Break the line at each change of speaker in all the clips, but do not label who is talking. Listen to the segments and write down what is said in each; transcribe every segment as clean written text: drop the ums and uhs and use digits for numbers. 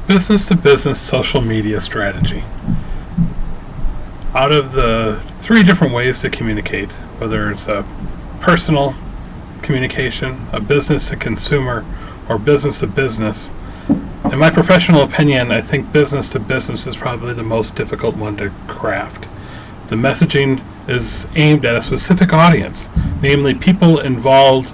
Business-to-business social media strategy. Out of the three different ways to communicate, whether it's a personal communication, a business to consumer, or business to business, in my professional opinion, I think business to business is probably the most difficult one to craft. The messaging is aimed at a specific audience, namely people involved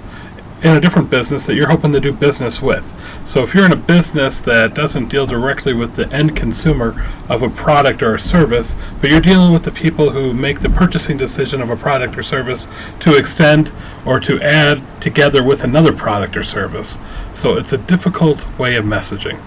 in a different business that you're hoping to do business with. So if you're in a business that doesn't deal directly with the end consumer of a product or a service, but you're dealing with the people who make the purchasing decision of a product or service to extend or to add together with another product or service. So it's a difficult way of messaging.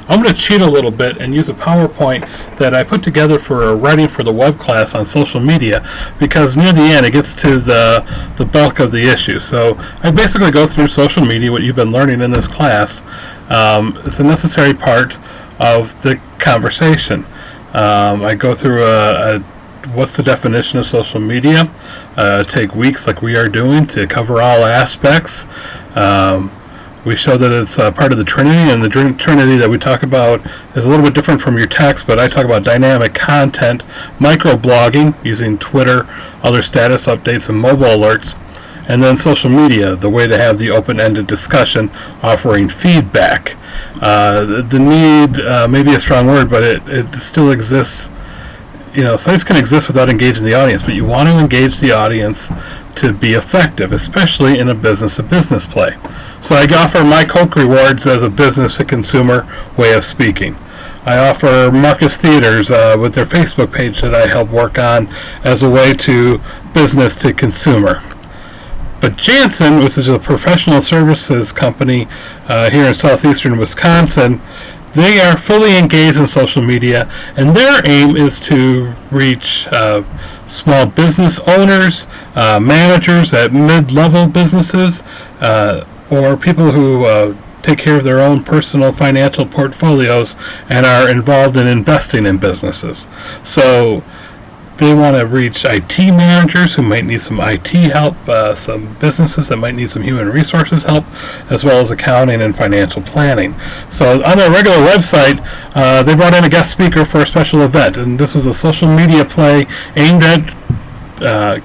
I'm going to cheat a little bit and use a PowerPoint that I put together for writing for the web class on social media, because near the end it gets to the bulk of the issue. So I basically go through social media, what you've been learning in this class. It's a necessary part of the conversation. I go through what's the definition of social media, take weeks like we are doing to cover all aspects. We show that it's part of the Trinity, and the Trinity that we talk about is a little bit different from your text, but I talk about dynamic content, microblogging using Twitter, other status updates, and mobile alerts, and then social media, the way to have the open-ended discussion, offering feedback. The need may be a strong word, but it still exists. You know, sites can exist without engaging the audience, but you want to engage the audience to be effective, especially in a business-to-business play. So I offer my Coke rewards as a business-to-consumer way of speaking. I offer Marcus Theaters with their Facebook page that I help work on as a way to business-to-consumer. But Janssen, which is a professional services company here in southeastern Wisconsin, they are fully engaged in social media, and their aim is to reach small business owners, managers at mid-level businesses, or people who take care of their own personal financial portfolios and are involved in investing in businesses. So they want to reach IT managers who might need some IT help, some businesses that might need some human resources help, as well as accounting and financial planning. So on their regular website, they brought in a guest speaker for a special event, and this was a social media play aimed at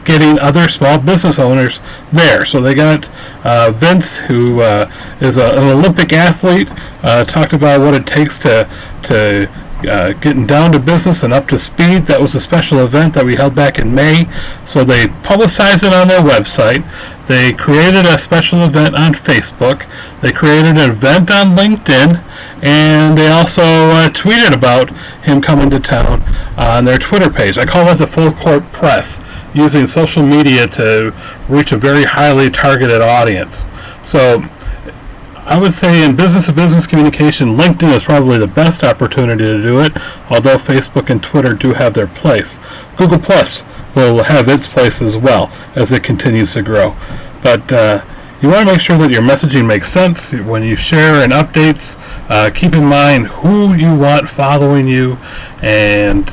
getting other small business owners there. So they got Vince, who is an Olympic athlete, talked about what it takes to getting down to business and up to speed. That was a special event that we held back in May. So they publicized it on their website. They created a special event on Facebook. They created an event on LinkedIn. And they also tweeted about him coming to town on their Twitter page. I call it the full court press, using social media to reach a very highly targeted audience. So I would say in business-to-business communication, LinkedIn is probably the best opportunity to do it, although Facebook and Twitter do have their place. Google Plus will have its place as well as it continues to grow. But you want to make sure that your messaging makes sense. When you share in updates, keep in mind who you want following you and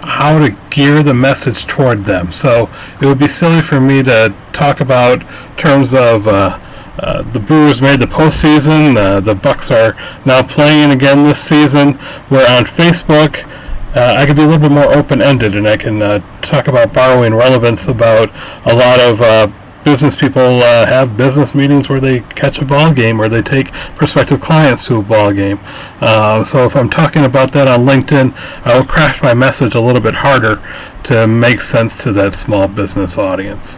how to gear the message toward them. So it would be silly for me to talk about terms of the Brewers made the postseason, the Bucks are now playing again this season. Where on Facebook, I can be a little bit more open-ended, and I can talk about borrowing relevance about a lot of business people have business meetings where they catch a ball game or they take prospective clients to a ball game. So if I'm talking about that on LinkedIn, I will craft my message a little bit harder to make sense to that small business audience.